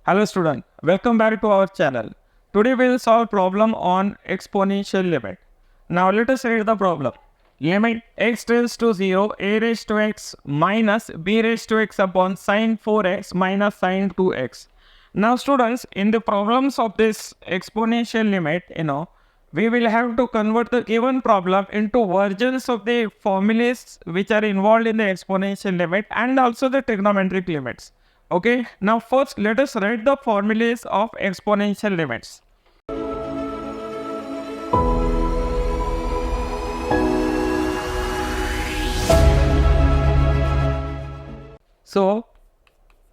Hello student, welcome back to our channel. Today we will solve problem on exponential limit. Now let us read the problem. Limit x tends to 0 a raised to x minus b raised to x upon sin 4x minus sin 2x. Now students, in the problems of this exponential limit, we will have to convert the given problem into versions of the formulas which are involved in the exponential limit and also the trigonometric limits. Okay, now first let us write the formulas of exponential limits. So,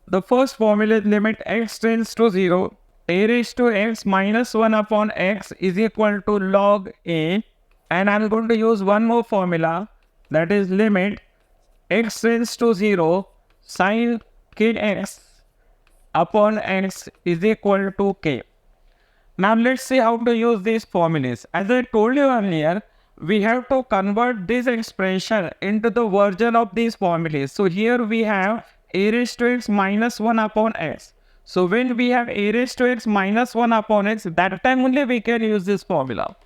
the first formula is limit x tends to 0, a raised to x minus 1 upon x is equal to log a, and I am going to use one more formula, that is limit x tends to 0 sin kx upon x is equal to k. Now let's see how to use these formulas. As I told you earlier, we have to convert this expression into the version of these formulas. So here we have a raised to x minus 1 upon x. So when we have a raised to x minus 1 upon x, that time only we can use this formula.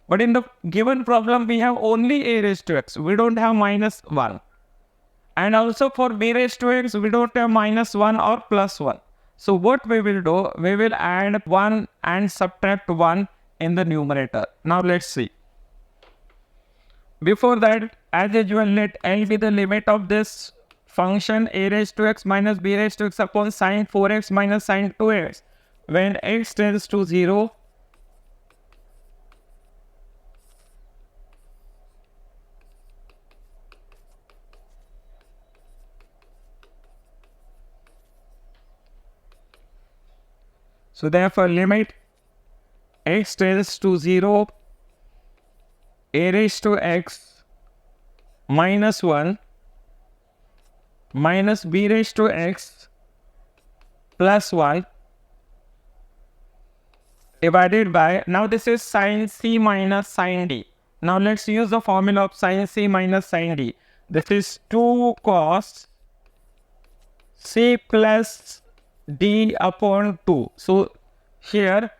But in the given problem, we have only a raised to x. We don't have minus 1. And also for b raised to x, we don't have minus 1 or plus 1. So what we will do, we will add 1 and subtract 1 in the numerator. Now let's see. Before that, as usual, let L be the limit of this function a raised to x minus b raised to x upon sin 4x minus sin 2x when x tends to 0. So therefore limit x tends to 0 a raised to x minus 1 minus b raised to x plus 1 divided by, now this is sin c minus sin d. Now let's use the formula of sin c minus sin d. This is 2 cos c plus d upon 2. So here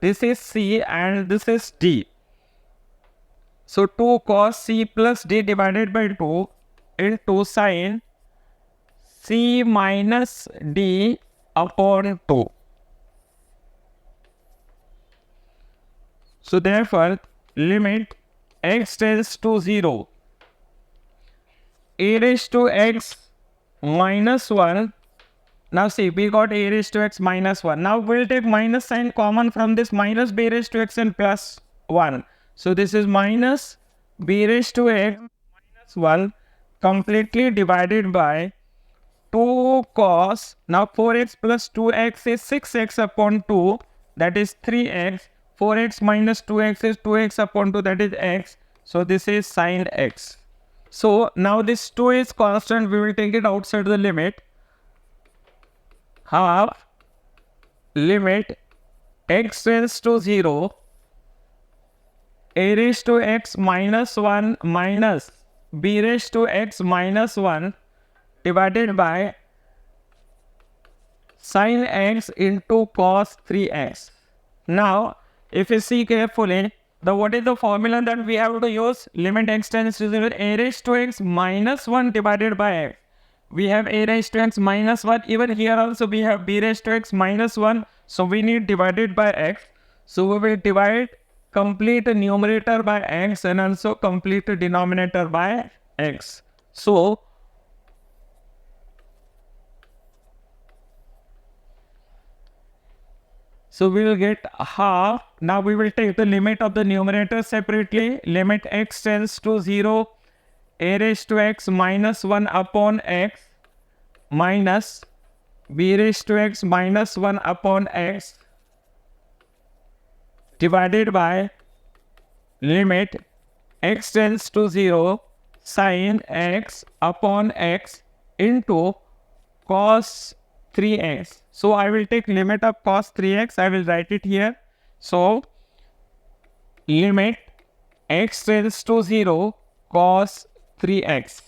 this is c and this is d. So 2 cos c plus d divided by 2 into sin c minus d upon 2. So therefore limit x tends to 0 a raised to x minus 1. Now see, we got a raised to x minus 1. Now we'll take minus sign common from this, minus b raised to x and plus 1. So this is minus b raised to x minus 1 completely divided by 2 cos, now 4x plus 2x is 6x upon 2, that is 3x. 4x minus 2x is 2x upon 2, that is x. So this is sin x. So now this 2 is constant, we will take it outside the limit. Half limit x tends to 0 a raised to x minus 1 minus b raised to x minus 1 divided by sin x into cos 3x. Now if you see carefully, what is the formula that we have to use? Limit x tends to 0 a raised to x minus 1 divided by x. We have a raised to x minus 1. Even here also we have b raised to x minus 1. So we need divided by x. So we will divide complete numerator by x and also complete denominator by x. So we will get half. Now we will take the limit of the numerator separately. Limit x tends to 0 a raised to x minus 1 upon x minus b raised to x minus 1 upon x divided by limit x tends to 0 sin x upon x into cos 3x. So I will take limit of cos 3x, I will write it here. So limit x tends to 0 cos 3x.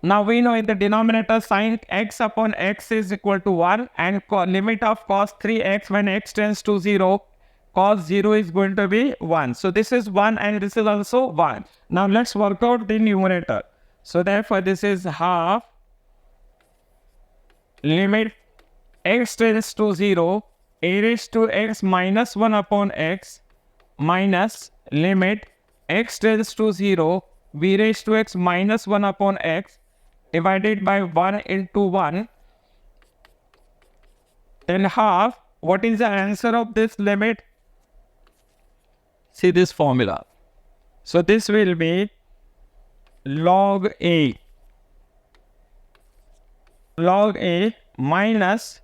Now we know in the denominator sin x upon x is equal to 1 and limit of cos 3x when x tends to 0, cos 0 is going to be 1. So this is 1 and this is also 1. Now let's work out the numerator. So therefore this is half limit x tends to 0 a raised to x minus 1 upon x minus limit x tends to 0 b raised to x minus 1 upon x divided by 1 into 1, then half. What is the answer of this limit? See this formula. So this will be log a minus,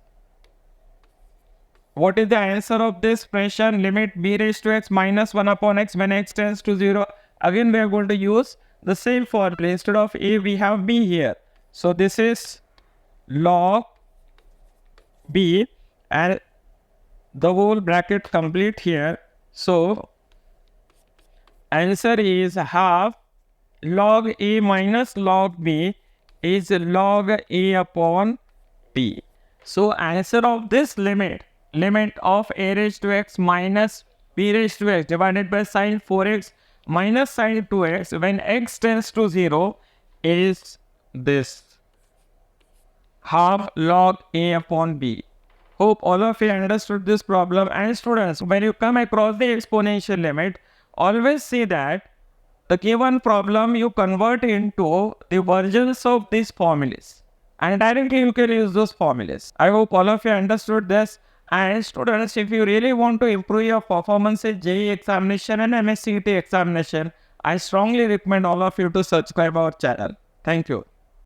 what is the answer of this expression? Limit b raised to x minus 1 upon x when x tends to 0. Again we are going to use the same formula. Instead of a we have b here. So this is log b and the whole bracket complete here. So answer is half log a minus log b is log a upon b. So answer of this limit of a raised to x minus b raised to x divided by sin 4x minus sin 2x when x tends to 0 is this half log a upon b. Hope all of you understood this problem. And students, when you come across the exponential limit, always see that the given problem you convert into the versions of these formulas and directly you can use those formulas. I hope all of you understood this. And students, if you really want to improve your performance in JEE examination and MSCT examination, I strongly recommend all of you to subscribe our channel. Thank you.